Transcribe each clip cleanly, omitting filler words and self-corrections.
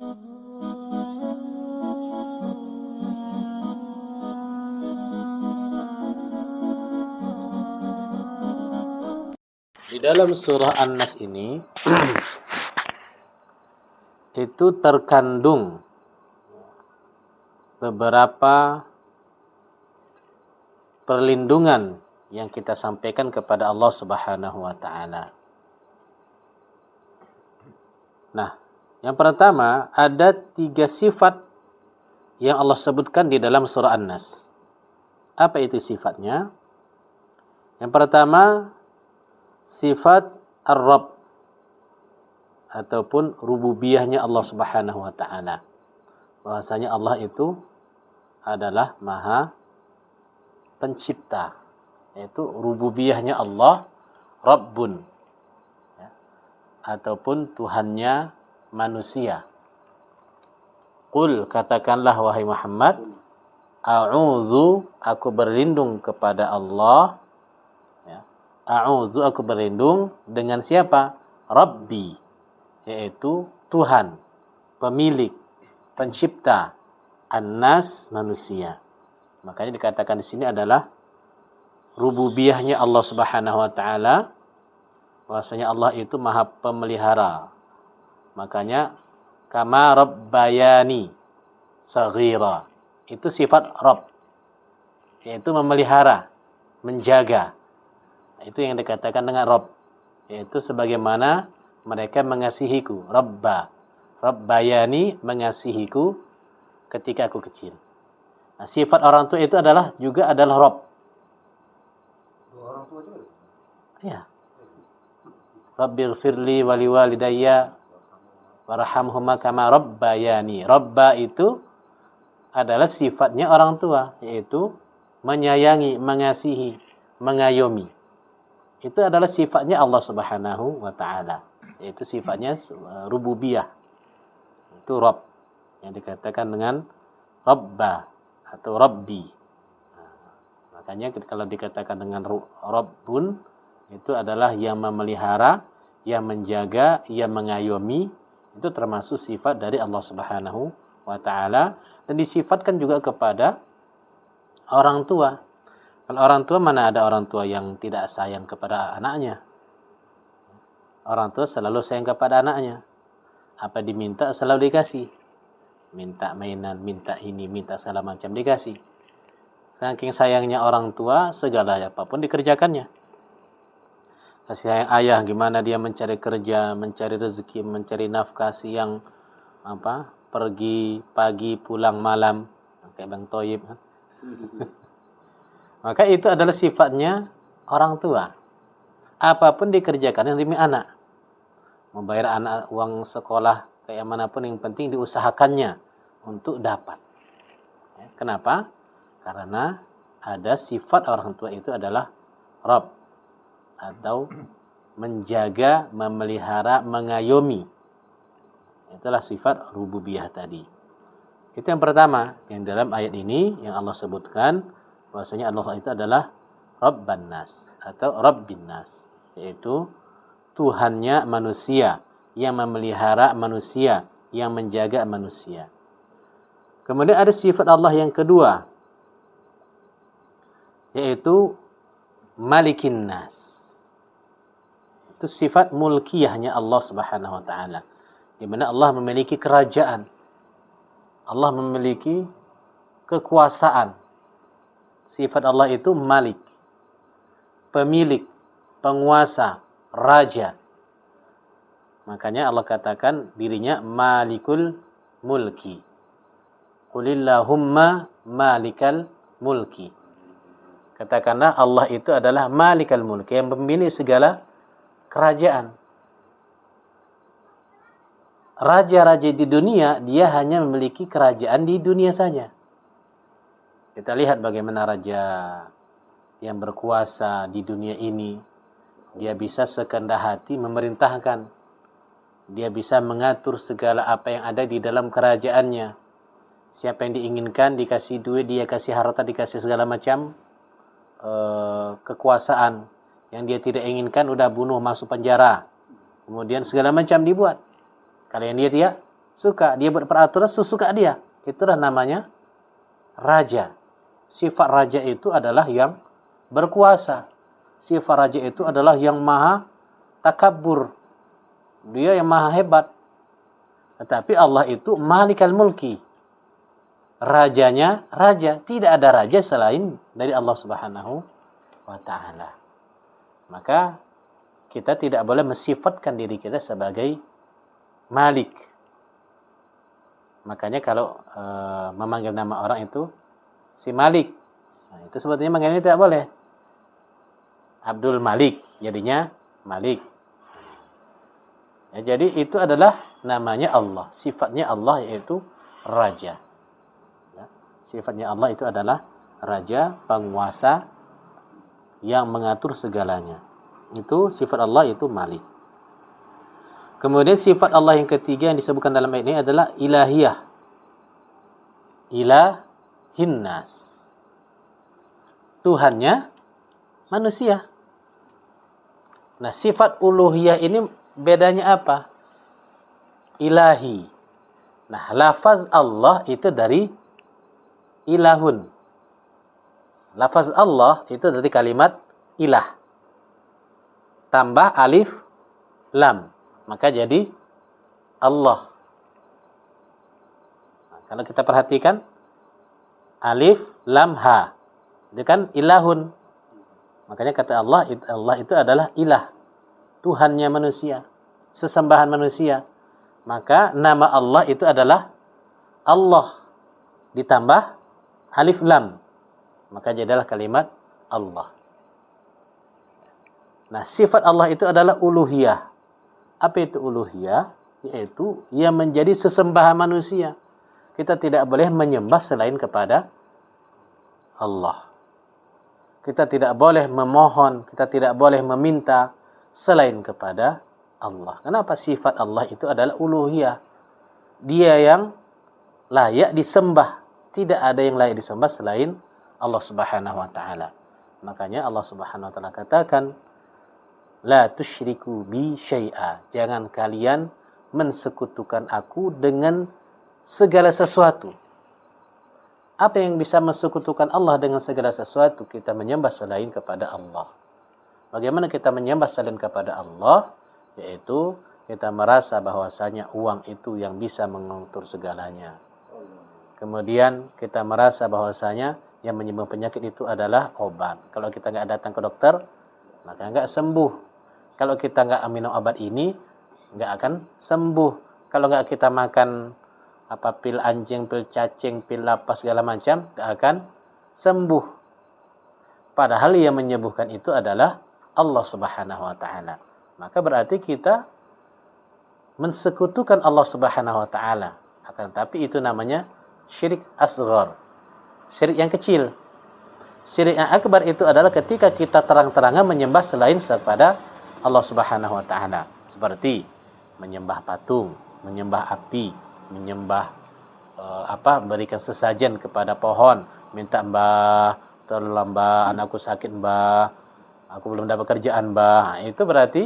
Di dalam surah An-Nas ini itu terkandung beberapa perlindungan yang kita sampaikan kepada Allah Subhanahu wa taala. Nah, yang pertama ada 3 sifat yang Allah sebutkan di dalam surah An-Nas. Apa itu sifatnya? Yang pertama, sifat Ar-Rabb ataupun rububiyahnya Allah Subhanahu wa taala. Bahwasanya Allah itu adalah Maha Pencipta, yaitu rububiyahnya Allah Rabbun, ya, ataupun Tuhannya manusia. Qul, katakanlah wahai Muhammad, a'udzu, aku berlindung kepada Allah, ya. A'udzu, aku berlindung dengan siapa? Rabbi, yaitu Tuhan, pemilik, pencipta, An-Nas, manusia. Makanya dikatakan di sini adalah rububiyahnya Allah Subhanahu wa taala, bahwasanya Allah itu Maha Pemelihara. Makanya kama rabbayani saghira. Itu sifat Rabb, yaitu memelihara, menjaga. Itu yang dikatakan dengan Rabb, yaitu sebagaimana mereka mengasihiku, Rabba. Rabbayani, mengasihiku ketika aku kecil. Nah, sifat orang tua itu juga adalah Rabb. Orang tua juga. Ya. Rabbighfirli wa liwalidayya warhamhuma kama rabbayani. Rabba itu adalah sifatnya orang tua, yaitu menyayangi, mengasihi, mengayomi. Itu adalah sifatnya Allah Subhanahu wa taala, yaitu sifatnya rububiyah. Itu Rabb yang dikatakan dengan Rabba atau Rabbi. Nah, makanya kalau dikatakan dengan Rabbun, itu adalah yang memelihara, yang menjaga, yang mengayomi. Itu termasuk sifat dari Allah Subhanahu wa taala, dan disifatkan juga kepada orang tua. Kalau orang tua, mana ada orang tua yang tidak sayang kepada anaknya? Orang tua selalu sayang kepada anaknya. Apa diminta selalu dikasih. Minta mainan, minta ini, minta segala macam dikasih. Saking sayangnya orang tua, segala apapun dikerjakannya. Kasih sayang ayah, gimana dia mencari kerja, mencari rezeki, mencari nafkah, siang pergi pagi, pulang malam, kayak Bang Toyib. Maka itu adalah sifatnya orang tua. Apapun dikerjakan demi anak. Membayar anak uang sekolah kayak manapun, yang penting diusahakannya untuk dapat. Ya, kenapa? Karena ada sifat orang tua itu adalah Rabb, atau menjaga, memelihara, mengayomi. Itulah sifat rububiyah tadi. Itu yang pertama, yang dalam ayat ini yang Allah sebutkan, bahwasanya Allah itu adalah Rabban Nas atau Rabbin Nas, yaitu Tuhannya manusia, yang memelihara manusia, yang menjaga manusia. Kemudian ada sifat Allah yang kedua, yaitu Malikin Nas. Itu sifat mulkiyahnya Allah Subhanahu wa taala, di mana Allah memiliki kerajaan. Allah memiliki kekuasaan. Sifat Allah itu Malik, pemilik, penguasa, raja. Makanya Allah katakan dirinya Malikul Mulki. Qulillahumma Malikal Mulki. Katakanlah Allah itu adalah Malikal Mulki, yang memiliki segala kerajaan. Raja-raja di dunia, dia hanya memiliki kerajaan di dunia saja. Kita lihat bagaimana raja yang berkuasa di dunia ini. Dia bisa sekehendak hati memerintahkan. Dia bisa mengatur segala apa yang ada di dalam kerajaannya. Siapa yang diinginkan dikasih duit, dia kasih harta, dikasih segala macam kekuasaan. Yang dia tidak inginkan udah bunuh, masuk penjara. Kemudian segala macam dibuat. Kalau yang dia tidak Suka. Dia buat peraturan sesuka dia. Itulah namanya raja. Sifat raja itu adalah yang berkuasa. Sifat raja itu adalah yang maha takabur. Dia yang maha hebat. Tetapi Allah itu malikal mulki. Rajanya raja. Tidak ada raja selain dari Allah Subhanahu wa ta'ala. Maka kita tidak boleh mensifatkan diri kita sebagai malik. Makanya kalau memanggil nama orang itu si Malik. Nah, itu sebetulnya manggilnya tidak boleh. Abdul Malik, jadinya Malik. Ya, jadi itu adalah namanya Allah. Sifatnya Allah yaitu raja. Ya, sifatnya Allah itu adalah raja, penguasa yang mengatur segalanya. Itu sifat Allah itu Malik. Kemudian sifat Allah yang ketiga yang disebutkan dalam ayat ini adalah ilahiyah. Ilahinnas. Tuhannya manusia. Nah, sifat uluhiyah ini bedanya apa? Ilahi. Nah, lafaz Allah itu dari ilahun. Lafaz Allah itu dari kalimat ilah. Tambah alif lam. Maka jadi Allah. Nah, kalau kita perhatikan alif lam ha. Itu kan ilahun. Makanya kata Allah itu adalah ilah. Tuhannya manusia. Sesembahan manusia. Maka nama Allah itu adalah Allah. Ditambah alif lam. Maka jadilah kalimat Allah. Nah, sifat Allah itu adalah uluhiyah. Apa itu uluhiyah? Yaitu yang menjadi sesembahan manusia. Kita tidak boleh menyembah selain kepada Allah. Kita tidak boleh memohon, kita tidak boleh meminta selain kepada Allah. Kenapa? Sifat Allah itu adalah uluhiyah. Dia yang layak disembah. Tidak ada yang layak disembah selain Allah Subhanahu wa taala. Makanya Allah Subhanahu wa taala katakan, la tusyriku bi syai'a. Jangan kalian mensekutukan aku dengan segala sesuatu. Apa yang bisa mensekutukan Allah dengan segala sesuatu? Kita menyembah selain kepada Allah. Bagaimana kita menyembah selain kepada Allah? Yaitu kita merasa bahwasanya uang itu yang bisa mengatur segalanya. Kemudian kita merasa bahwasanya yang menyembuh penyakit itu adalah obat. Kalau kita nggak datang ke dokter, maka nggak sembuh. Kalau kita nggak minum obat ini, nggak akan sembuh. Kalau nggak kita makan pil anjing, pil cacing, pil apa segala macam, nggak akan sembuh. Padahal yang menyembuhkan itu adalah Allah Subhanahu wa taala. Maka berarti kita mensekutukan Allah Subhanahu wa taala. Akan tapi itu namanya syirik asghar. Syirik yang kecil. Syirik yang akbar itu adalah ketika kita terang-terangan menyembah selain kepada Allah Subhanahu wa taala. Seperti menyembah patung, menyembah api, menyembah berikan sesajen kepada pohon, minta mbah, tolong mbah, anakku sakit mbah, aku belum dapat kerjaan mbah. Nah, itu berarti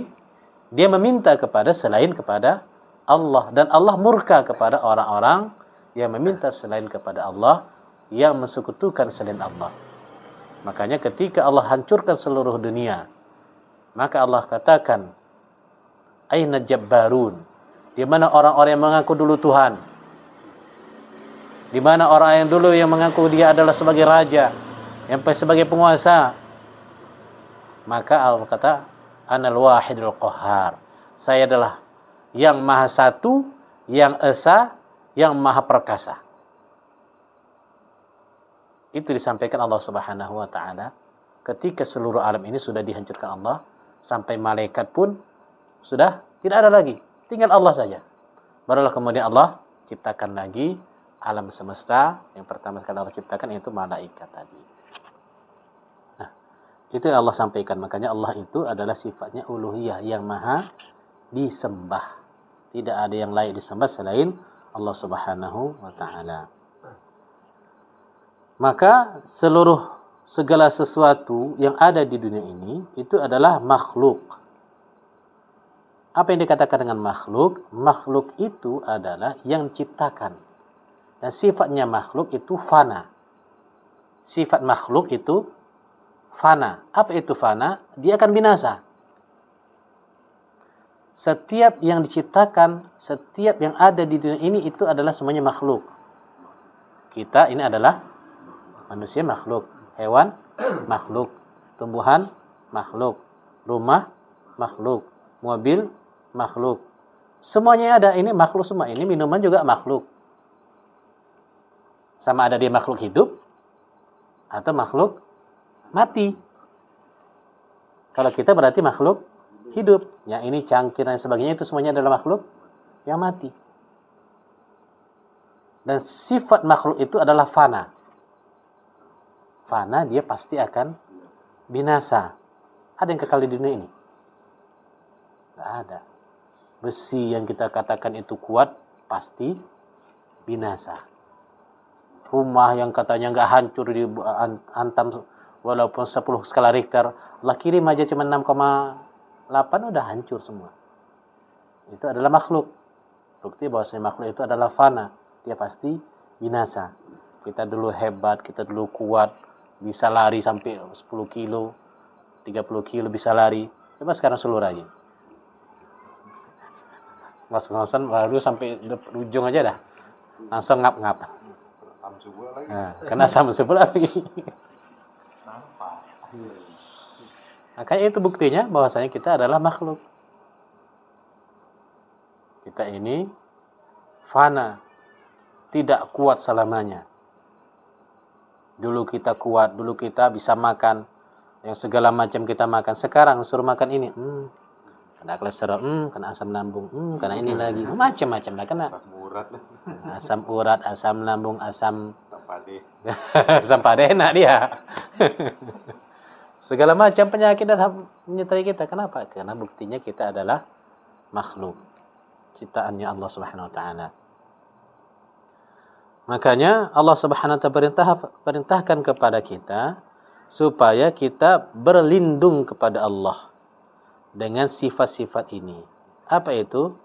dia meminta kepada selain kepada Allah, dan Allah murka kepada orang-orang yang meminta selain kepada Allah, yang mensekutukan selain Allah. Makanya ketika Allah hancurkan seluruh dunia, maka Allah katakan, aina jabbarun? Di mana orang-orang yang mengaku dulu Tuhan? Di mana orang yang dulu yang mengaku dia adalah sebagai raja, yang sebagai penguasa? Maka Allah kata, Anal wahidul qahhar. Saya adalah yang maha satu, yang esa, yang maha perkasa. Itu disampaikan Allah Subhanahu wa taala ketika seluruh alam ini sudah dihancurkan Allah, sampai malaikat pun sudah tidak ada lagi. Tinggal Allah saja. Barulah kemudian Allah ciptakan lagi alam semesta. Yang pertama sekali Allah ciptakan itu malaikat tadi. Nah, itu yang Allah sampaikan. Makanya Allah itu adalah sifatnya uluhiyah, yang maha disembah. Tidak ada yang layak disembah selain Allah Subhanahu wa taala. Maka segala sesuatu yang ada di dunia ini itu adalah makhluk. Apa yang dikatakan dengan makhluk? Makhluk itu adalah yang diciptakan. Dan sifatnya makhluk itu fana. Sifat makhluk itu fana. Apa itu fana? Dia akan binasa. Setiap yang diciptakan, setiap yang ada di dunia ini itu adalah semuanya makhluk. Kita ini adalah manusia makhluk, hewan makhluk, tumbuhan makhluk, rumah makhluk, mobil makhluk. Semuanya ada, ini makhluk semua. Ini minuman juga makhluk. Sama ada dia makhluk hidup atau makhluk mati. Kalau kita berarti makhluk hidup. Yang ini cangkir dan sebagainya itu semuanya adalah makhluk yang mati. Dan sifat makhluk itu adalah fana. Fana dia pasti akan binasa. Ada yang kekal di dunia ini? Tidak ada. Besi yang kita katakan itu kuat pasti binasa. Rumah yang katanya nggak hancur di antam walaupun 10 skala Richter, Allah kirim aja cuma 6,8 udah hancur semua. Itu adalah makhluk. Bukti bahwasanya makhluk itu adalah fana. Dia pasti binasa. Kita dulu hebat, kita dulu kuat, bisa lari sampai 10 kilo, 30 kilo bisa lari. Coba sekarang seluruh aja. Ngos-ngosan baru sampai ujung aja dah. Langsung ngap-ngap. Nah, kena asam sebelah lagi. Makanya itu buktinya bahwasanya kita adalah makhluk. Kita ini fana, tidak kuat selamanya. Dulu kita kuat, dulu kita bisa makan yang segala macam kita makan. Sekarang suruh makan ini, kena kolesterol, kena asam lambung, kena ini lagi, macam-macam lah kena. Asam urat, asam lambung, asam asam pade enak dia. Segala macam penyakit dan menyertai kita. Kenapa? Karena buktinya kita adalah makhluk ciptaannya Allah Subhanahu wa taala. Makanya Allah Subhanahu wa taala perintahkan kepada kita supaya kita berlindung kepada Allah dengan sifat-sifat ini. Apa itu?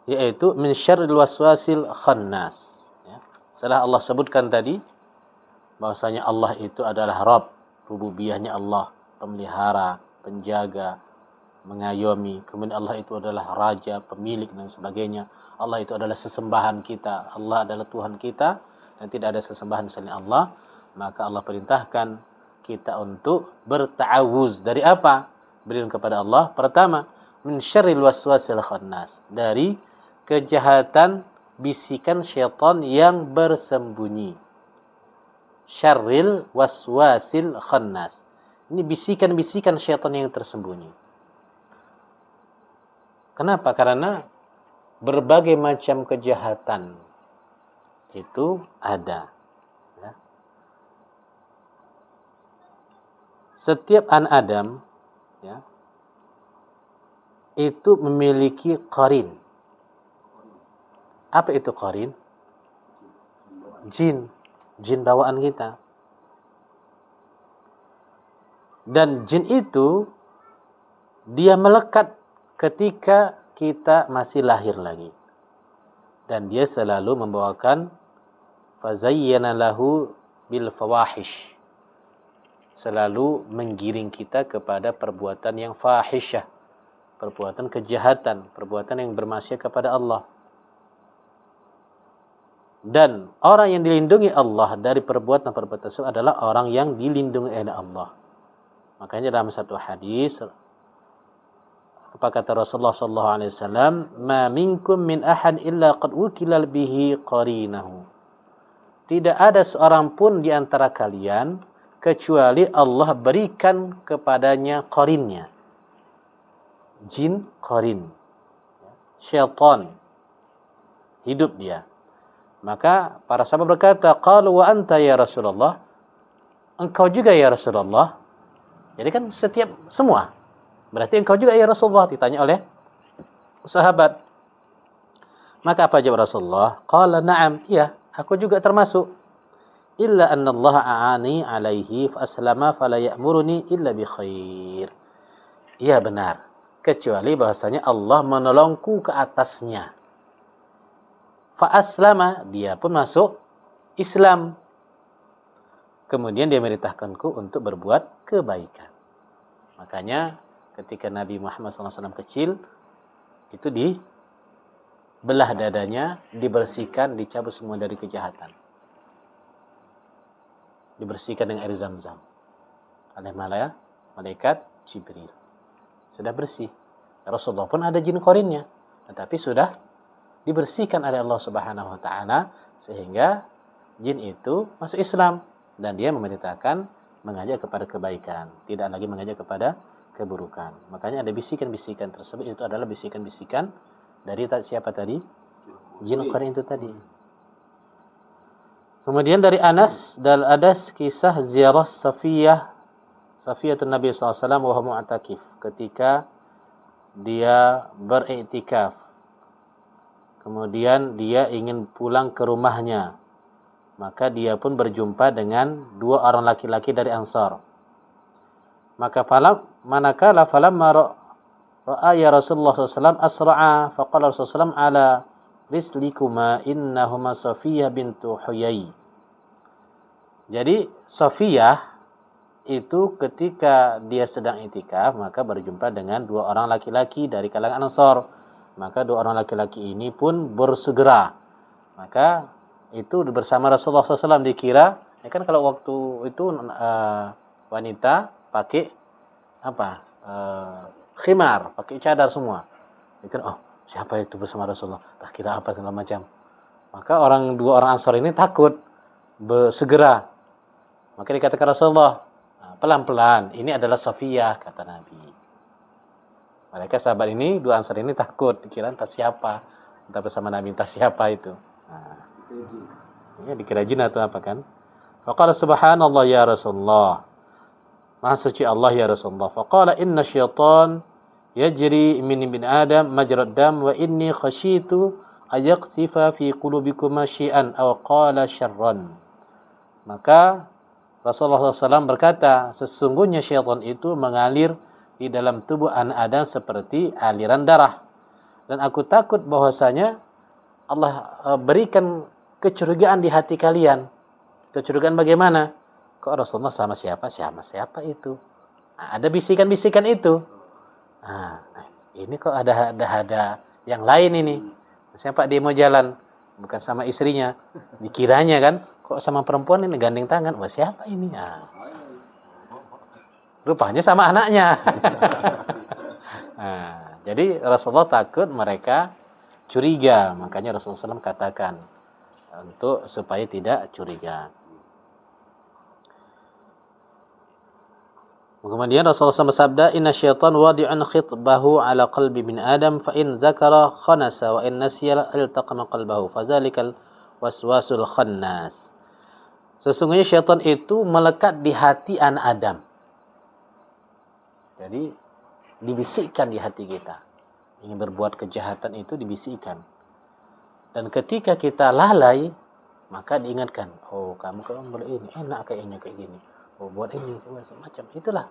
Yaitu min syarril waswasil khannas. Ya. Setelah Allah sebutkan tadi bahwasanya Allah itu adalah Rabb, rububiyahnya Allah, pemelihara, penjaga, mengayomi. Kemudian Allah itu adalah raja, pemilik dan sebagainya. Allah itu adalah sesembahan kita. Allah adalah Tuhan kita dan tidak ada sesembahan selain Allah. Maka Allah perintahkan kita untuk berta'awuz. Dari apa? Berlindung kepada Allah. Pertama, min syarril waswasil khannas. Dari kejahatan bisikan syaitan yang bersembunyi. Syarril waswasil khannas. Ini bisikan-bisikan syaitan yang tersembunyi. Kenapa? Karena berbagai macam kejahatan itu ada. Ya. Setiap anak Adam ya, itu memiliki qarin. Apa itu qarin? Jin. Jin bawaan kita. Dan jin itu dia melekat ketika kita masih lahir lagi. Dan dia selalu membawakan fazayyana lahu bil fawahish. Selalu menggiring kita kepada perbuatan yang fahisyah, perbuatan kejahatan, perbuatan yang bermaksiat kepada Allah. Dan orang yang dilindungi Allah dari perbuatan-perbuatan tersebut adalah orang yang dilindungi oleh Allah. Makanya dalam satu hadis apa kata Rasulullah sallallahu alaihi wasallam, "Ma minkum min ahad illa qad wukila bihi qarinahu." Tidak ada seorang pun di antara kalian kecuali Allah berikan kepadanya qarinnya. Jin qarin. Syaitan. Hidup dia. Maka para sahabat berkata, "Qalu wa anta ya Rasulullah?" Engkau juga ya Rasulullah. Jadi kan setiap semua. Berarti engkau juga ya Rasulullah, ditanya oleh sahabat. Maka apa jawab Rasulullah? Qala na'am, iya, aku juga termasuk. Illa anna Allah a'ani alaihi fa aslama fala ya'muruni illa bi khair. Iya benar. kecuali bahwasanya Allah menolongku ke atasnya. Fa aslama, dia pun masuk Islam. Kemudian dia merintahkanku untuk berbuat kebaikan. Makanya ketika Nabi Muhammad SAW kecil, itu dibelah dadanya, dibersihkan, dicabut semua dari kejahatan. Dibersihkan dengan air Zam-Zam oleh malaikat Jibril. Sudah bersih. Rasulullah pun ada jin qarinnya, tetapi sudah dibersihkan oleh Allah Subhanahu wa taala sehingga jin itu masuk Islam dan dia memerintahkan mengajak kepada kebaikan, tidak lagi mengajak kepada keburukan. Makanya ada bisikan-bisikan tersebut, itu adalah bisikan-bisikan dari siapa tadi? Jin qarin itu tadi. Kemudian dari Anas ada kisah ziarah Safiyatun Nabi SAW wa huwa mu'takif, ketika dia beriktikaf. Kemudian dia ingin pulang ke rumahnya. Maka dia pun berjumpa dengan dua orang laki-laki dari Ansar. Maka manakala falamma ra'a ya Rasulullah SAW asra'a faqala Rasulullah SAW ala rislikuma innahuma Safiyah bintu Huyai. Jadi Safiyah itu ketika dia sedang iktikaf maka berjumpa dengan dua orang laki-laki dari kalangan Ansar. Maka dua orang laki-laki ini pun bersegera. Maka itu bersama Rasulullah SAW dikira, ya kan kalau waktu itu wanita pakai apa? Khimar, pakai cadar semua. Dikira, oh siapa itu bersama Rasulullah? Tak kira apa segala macam. Maka dua orang Ansar ini takut, segera. Maka dikatakan Rasulullah, pelan-pelan, ini adalah Safiyah, kata Nabi. Mereka sahabat ini, dua Ansar ini takut, dikira entah siapa, entah bersama Nabi entah siapa itu. Ya, dikira jin atau apa kan? Faqala subhanallah ya Rasulullah. Maha suci Allah ya Rasulullah. Faqala inna syaitan yajri min ibn Adam majrad dam wa inni khasyitu ayaqtifa fi qulubikuma syai'an aw qala syarran. Maka Rasulullah SAW berkata, sesungguhnya syaitan itu mengalir di dalam tubuh anak Adam seperti aliran darah. Dan aku takut bahwasanya Allah berikan kecurigaan di hati kalian. Kecurigaan bagaimana? Kok Rasulullah sama siapa? Sama siapa itu? Nah, ada bisikan-bisikan itu. Nah, ini kok ada yang lain ini. Misalnya Pak dia mau jalan, bukan sama istrinya. Dikiranya kan, kok sama perempuan ini gandeng tangan. Wah siapa ini? Nah, rupanya sama anaknya. Nah, jadi Rasulullah takut mereka curiga. Makanya Rasulullah SAW katakan untuk supaya tidak curiga. Kemudian Rasulullah SAW bersabda, "Inna syaitan wadi'un khitbahu ala qalbi bin Adam fa in dzakara khanasa wa in nasiya iltaqama qalbahu fazalikal waswasul khannas." Sesungguhnya syaitan itu melekat di hati anak Adam. Jadi dibisikkan di hati kita. Ingin berbuat kejahatan itu dibisikkan. Dan ketika kita lalai, maka diingatkan, oh kamu kalau boleh ini, enak kayaknya kayak gini. Oh buat ini, semacam. Itulah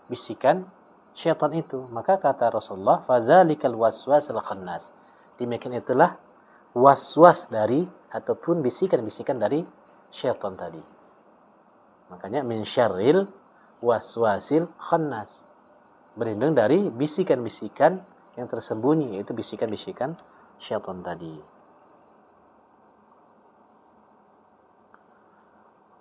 bisikan syaitan itu. Maka kata Rasulullah, fazalikal waswasul khannas. Demikian itulah waswas dari, ataupun bisikan-bisikan dari syaitan tadi. Makanya min syarril waswasil khannas. Berlindung dari bisikan-bisikan yang tersembunyi, yaitu bisikan-bisikan syaitan tadi.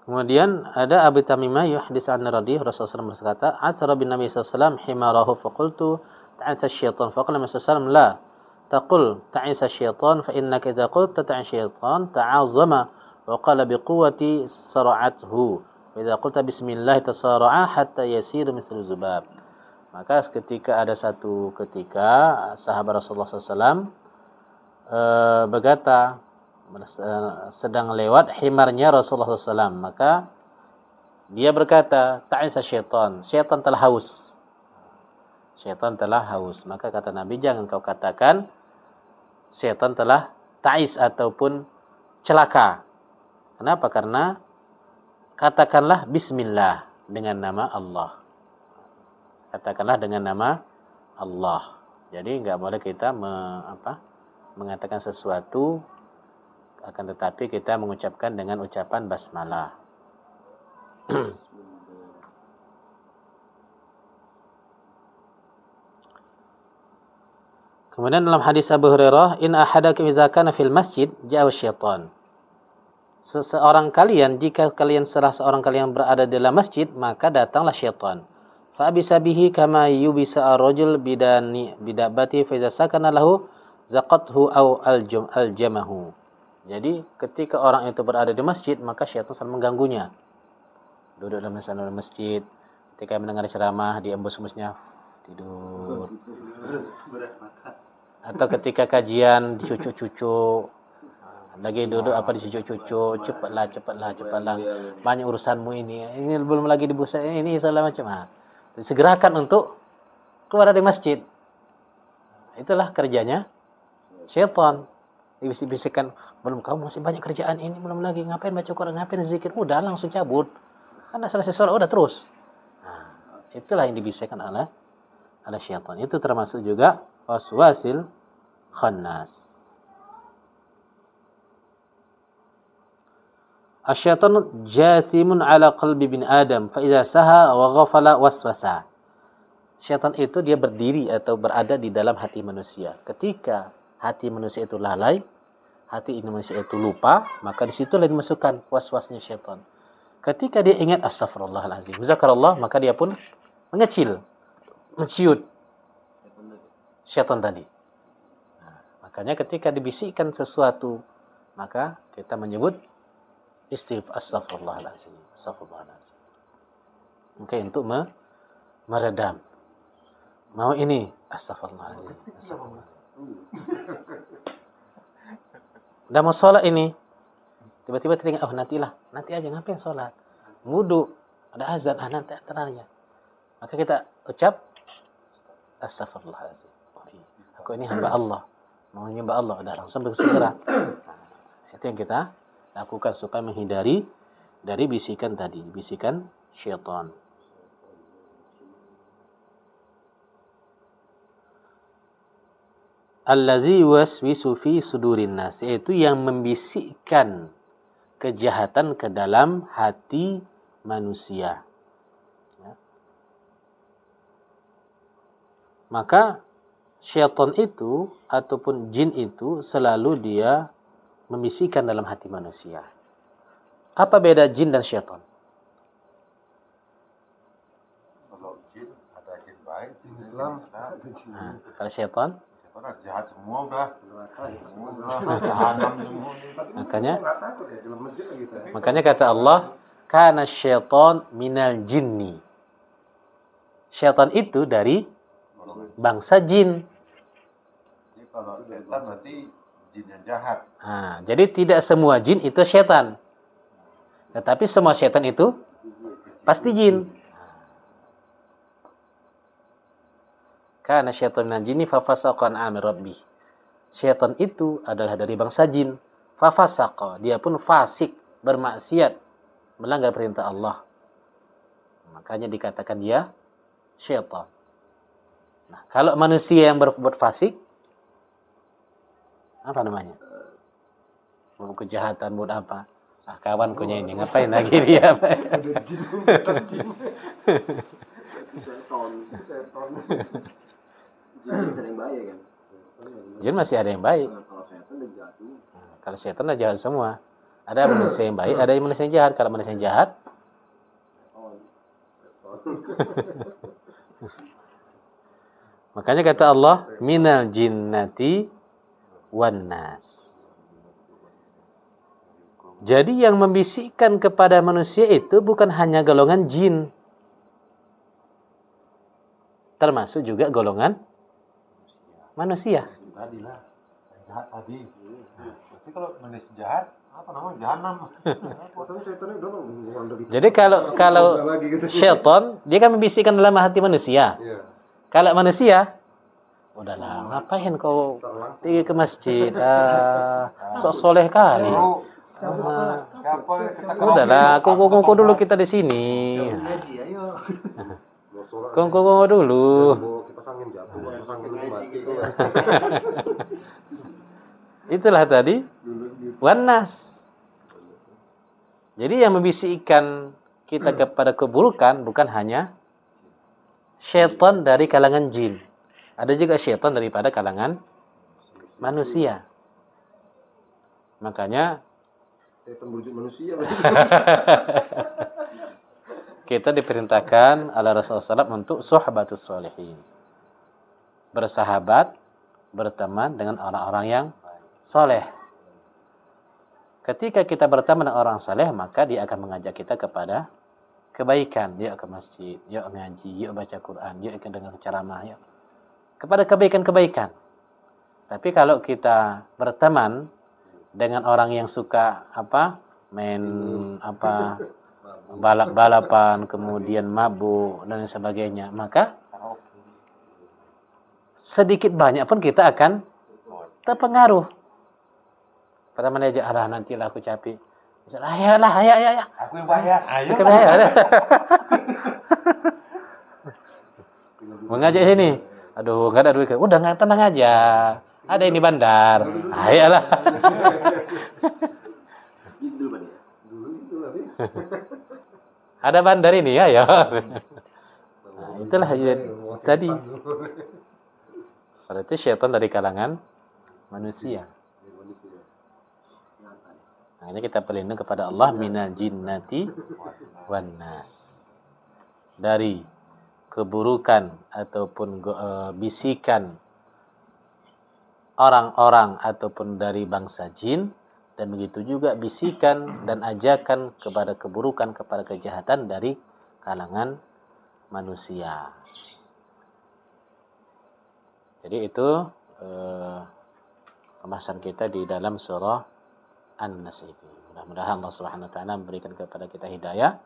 Kemudian ada Abu Tamimah yuhdis an radhi Rasulullah SAW berkata, "Asra bin Nabi sallallahu himarahu faqultu ta'isa syaitan." Faqala Nabi sallallahu la taqul ta'isa syaitan fa innaka idza qulta ta'isa syaitan ta'azzama wa qala biquwwati sara'athu. Wa idza qulta bismillah tasara'a hatta yasir misal zubab. Maka ketika ada satu ketika sahabat Rasulullah SAW berkata, sedang lewat himarnya Rasulullah SAW, maka dia berkata, ta'isa syaitan, syaitan telah haus. Syaitan telah haus. Maka kata Nabi, jangan kau katakan syaitan telah ta'is ataupun celaka. Kenapa? Karena katakanlah bismillah dengan nama Allah. Katakanlah dengan nama Allah. Jadi nggak boleh kita mengatakan sesuatu, akan tetapi kita mengucapkan dengan ucapan basmalah. Kemudian dalam hadis Abu Hurairah, in ahadakum idza kana fil masjid ja'a syaitan. Seseorang kalian, jika kalian salah seorang kalian berada di dalam masjid, maka datanglah syaitan. Fa abisa bihi kama yubisa ar-rajul bidabati fa idza sakana lahu zaqathu aw aljamahu. Jadi ketika orang itu berada di masjid, maka syaitan selalu mengganggunya. Duduk dalam masjid, ketika mendengar ceramah, diembus-embusnya tidur. Atau ketika kajian dicucuk-cucuk, lagi duduk dicucuk-cucuk, cepatlah, banyak urusanmu ini belum lagi dibusa ini segala macam. Disegerakan untuk keluar dari masjid. Itulah kerjanya syaitan. Dibisik-bisikkan, belum, kamu masih banyak kerjaan ini, belum lagi, ngapain baca Quran, ngapain zikir, udah langsung cabut. Karena selesai sholat udah terus. Itulah yang dibisikkan oleh syaitan. Itu termasuk juga waswasil khannas. Asy-syaitanu jathimun ala qalbi bin Adam fa idza saha wa ghafala waswasa. Syaitan itu dia berdiri atau berada di dalam hati manusia. Ketika hati manusia itu lalai, hati manusia itu lupa, maka di situlah dimasukkan waswasnya syaitan. Ketika dia ingat astagfirullahalazim, zakarallah, maka dia pun mengecil, menciut syaitan tadi. Makanya ketika dibisikkan sesuatu, maka kita menyebut astagfirullahalazim. Mungkin untuk meredam. Mau ini astagfirullahalazim. Udah mau sholat ini, tiba-tiba teringat, nanti aja, ngapain sholat? Wudu, ada azan, nanti aja. Maka kita ucap astagfirullahalazim. Aku ini hamba Allah, mau menyembah Allah, udah langsung bersegera. Itu yang kita lakukan supaya menghindari dari bisikan tadi, bisikan syaitan. Allazi waswisu fi sudurin nas, yaitu yang membisikkan kejahatan ke dalam hati manusia. Ya. Maka syaitan itu ataupun jin itu selalu dia membisikkan dalam hati manusia. Apa beda jin dan syaitan? Kalau jin ada jin baik, jin Islam. Kalau syaitan? Syaitan jahat semua udah. Makanya kata Allah, kana syaitan minal jinni. Syaitan itu dari bangsa jin. Jadi kalau syaitan berarti jin yang jahat. Jadi tidak semua jin itu syaitan. Tetapi semua syaitan itu pasti jin. Kana syaitan minal jinni fafasaqa an amri rabbih. Syaitan itu adalah dari bangsa jin. Fafasaqa, dia pun fasik, bermaksiat, melanggar perintah Allah. Makanya dikatakan dia syaitan. Nah, kalau manusia yang berbuat fasik, apa namanya? Mau kejahatan, buat apa? Kawan punya ini, ngapain lagi dia? Jin masih ada yang baik. Kalau setan udah jahat semua. Ada manusia yang baik, ada yang manusia yang jahat. Kalau manusia yang jahat, makanya kata Allah, minal jinnati wan nas. Jadi yang membisikkan kepada manusia itu bukan hanya golongan jin, termasuk juga golongan manusia. Tadilah jahat tadi. Tapi kalau manusia jahat, apa namanya? Jahanam. Jadi kalau syaitan dia kan membisikkan dalam hati manusia. Kalau manusia, udahlah, ngapain kau pergi ke masjid? Sok soleh kali. Udahlah, kau dulu kita di sini. Kau dulu. angin jatuh, kipas angin mati. Itulah tadi wanas. Jadi yang membisikkan kita kepada keburukan bukan hanya syaitan dari kalangan jin. Ada juga syaitan daripada kalangan manusia. Makanya Syaitan berwujud manusia. kita diperintahkan oleh Rasulullah SAW untuk suhbatus sholihin. Bersahabat, berteman dengan orang-orang yang soleh. Ketika kita berteman dengan orang soleh, maka dia akan mengajak kita kepada kebaikan. Yuk ke masjid, yuk ngaji, yuk baca Quran, yuk dengar ceramah, yuk. Kepada kebaikan-kebaikan. Tapi kalau kita berteman dengan orang yang suka main balap-balapan, kemudian mabuk dan sebagainya, maka sedikit banyak pun kita akan terpengaruh. Pertama dia ajak, alah nantilah aku capek. Ayolah. Aku yang bayar. Ayo. Mengajak sini. Aduh, enggak ada duit. Udah enggak, tenang aja. Ada ini bandar. Ayolah. Gitu Bang ya. Dulu gitu lah. Ada bandar ini ya. Nah, itulah tadi. Berarti syaitan dari kalangan manusia. Makanya kita berlindung kepada Allah minal jinnati wan nas. Dari keburukan ataupun bisikan orang-orang ataupun dari bangsa jin, dan begitu juga bisikan dan ajakan kepada keburukan, kepada kejahatan dari kalangan manusia. Jadi itu pembahasan kita di dalam surah An-Nas ini. Mudah-mudahan Allah Subhanahu wa taala memberikan kepada kita hidayah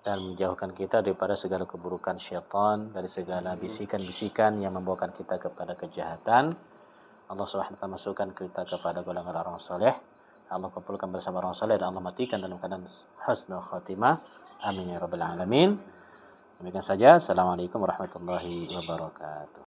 dan menjauhkan kita daripada segala keburukan syaitan, dari segala bisikan-bisikan yang membawakan kita kepada kejahatan. Allah Subhanahu wa taala masukkan kita kepada golongan orang saleh. Allah kumpulkan bersama orang saleh dan Allah matikan dalam keadaan husnul khatimah. Amin ya rabbal alamin. Demikian saja. Assalamualaikum warahmatullahi wabarakatuh.